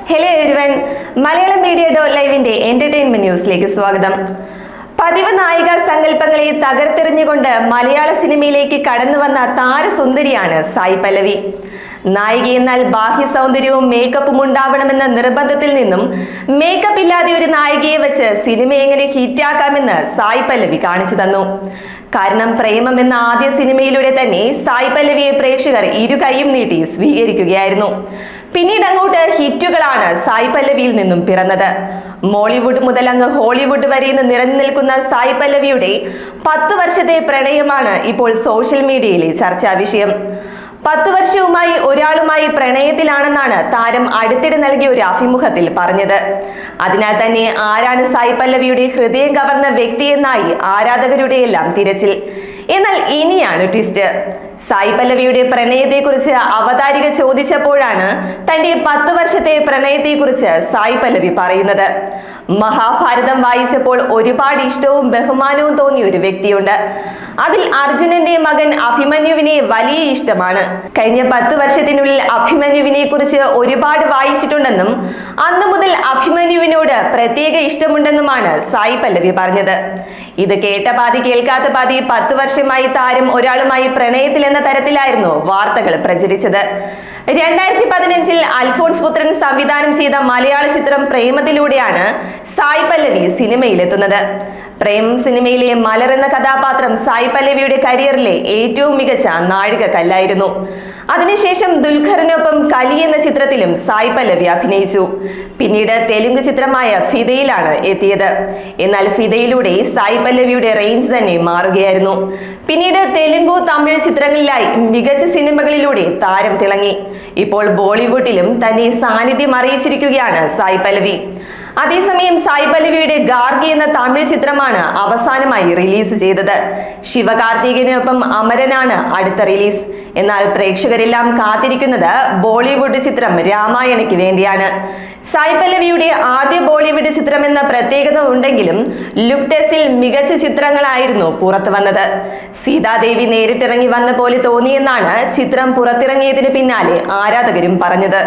Hello everyone, Malayalam media ലൈവിന്റെ entertainment ന്യൂസിലേക്ക് സ്വാഗതം. പതിവ് നായിക സങ്കല്പങ്ങളെ തകർത്തെറിഞ്ഞുകൊണ്ട് മലയാള സിനിമയിലേക്ക് കടന്നു വന്ന താരസുന്ദരിയാണ് സായി പല്ലവി. നായിക എന്നാൽ ബാഹ്യ സൗന്ദര്യവും മേക്കപ്പും ഉണ്ടാവണമെന്ന നിർബന്ധത്തിൽ നിന്നും മേക്കപ്പ് ഇല്ലാതെ ഒരു നായികയെ വെച്ച് സിനിമ എങ്ങനെ ഹിറ്റാക്കാമെന്ന് സായി പല്ലവി കാണിച്ചു തന്നു. കാരണം പ്രേമം എന്ന ആദ്യ സിനിമയിലൂടെ തന്നെ സായി പല്ലവിയെ പ്രേക്ഷകർ ഇരു കൈയും നീട്ടി സ്വീകരിക്കുകയായിരുന്നു. പിന്നീട് അങ്ങോട്ട് ഹിറ്റുകളാണ് സായി പല്ലവിയിൽ നിന്നും പിറന്നത്. മോളിവുഡ് മുതൽ അങ്ങ് ഹോളിവുഡ് വരെ നിറഞ്ഞു നിൽക്കുന്ന സായി പല്ലവിയുടെ 10 വർഷത്തെ പ്രണയമാണ് ഇപ്പോൾ സോഷ്യൽ മീഡിയയിലെ ചർച്ചാ വിഷയം. 10 വർഷവുമായി ഒരാളുമായി പ്രണയത്തിലാണെന്നാണ് താരം അടുത്തിടെ നൽകിയ ഒരു അഭിമുഖത്തിൽ പറഞ്ഞത്. അതിനാൽ തന്നെ ആരാണ് സായി പല്ലവിയുടെ ഹൃദയം കവർന്ന വ്യക്തിയെന്നായി ആരാധകരുടെ എല്ലാം തിരച്ചിൽ. എന്നാൽ ഇനിയാണ് ട്വിസ്റ്റ്. സായി പല്ലവിയുടെ പ്രണയത്തെക്കുറിച്ച് അവതാരിക ചോദിച്ചപ്പോഴാണ് തന്റെ 10 വർഷത്തെ പ്രണയത്തെക്കുറിച്ച് സായി പല്ലവി പറയുന്നത്. മഹാഭാരതം വായിച്ചപ്പോൾ ഒരുപാട് ഇഷ്ടവും ബഹുമാനവും തോന്നിയ ഒരു വ്യക്തിയുണ്ട്. അതിൽ അർജുനന്റെ മകൻ അഭിമന്യുവിനെ വലിയ ഇഷ്ടമാണ്. കഴിഞ്ഞ 10 വർഷത്തിനുള്ളിൽ അഭിമന്യുവിനെ കുറിച്ച് ഒരുപാട് വായിച്ചിട്ടുണ്ടെന്നും അന്നു മുതൽ അഭിമന്യുവിനോട് പ്രത്യേക ഇഷ്ടമുണ്ടെന്നുമാണ് സായി പല്ലവി പറഞ്ഞത്. ഇത് കേട്ട പാതി കേൾക്കാത്ത പാതി 10 വർഷമായി താരം ഒരാളുമായി പ്രണയത്തിൽ എന്ന തരത്തിലായിരുന്നു വാർത്തകൾ പ്രചരിച്ചത്. 2015 അൽഫോൺസ് പുത്രൻ സംവിധാനം ചെയ്ത മലയാള ചിത്രം പ്രേമത്തിലൂടെയാണ് സായി പല്ലവി സിനിമയിലെത്തുന്നത്. പ്രേമം സിനിമയിലെ മലർ എന്ന കഥാപാത്രം സായി പല്ലവിയുടെ കരിയറിലെ ഏറ്റവും മികച്ച നാഴികക്കല്ലായിരുന്നു. അതിനുശേഷം ദുൽഖറിനൊപ്പം കലി എന്ന ചിത്രത്തിലും സായി പല്ലവി അഭിനയിച്ചു. പിന്നീട് തെലുങ്ക് ചിത്രമായ ഫിദയിലാണ് എത്തിയത്. എന്നാൽ ഫിദയിലൂടെ സായി പല്ലവിയുടെ റേഞ്ച് തന്നെ മാറുകയായിരുന്നു. പിന്നീട് തെലുങ്കു തമിഴ് ചിത്രങ്ങളിലായി മികച്ച സിനിമകളിലൂടെ താരം തിളങ്ങി. ഇപ്പോൾ ബോളിവുഡിലും തന്നെ സാന്നിധ്യം അറിയിച്ചിരിക്കുകയാണ് സായി പല്ലവി. അതേസമയം സായി പല്ലവിയുടെ ഗാർഗി എന്ന തമിഴ് ചിത്രമാണ് അവസാനമായി റിലീസ് ചെയ്തത്. ശിവകാർത്തികേയനൊപ്പം അമരനാണ് അടുത്ത റിലീസ്. എന്നാൽ പ്രേക്ഷകരെല്ലാം കാത്തിരിക്കുന്നത് ബോളിവുഡ് ചിത്രം രാമായണയ്ക്ക് വേണ്ടിയാണ്. സായി പല്ലവിയുടെ ആദ്യ ബോളിവുഡ് ചിത്രം എന്ന പ്രത്യേകത ഉണ്ടെങ്കിലും ലുക്ക് ടെസ്റ്റിൽ മികച്ച ചിത്രങ്ങളായിരുന്നു പുറത്തു വന്നത്. സീതാദേവി നേരിട്ടിറങ്ങി വന്ന പോലെ തോന്നിയെന്നാണ് ചിത്രം പുറത്തിറങ്ങിയതിന് പിന്നാലെ ആരാധകരും പറഞ്ഞത്.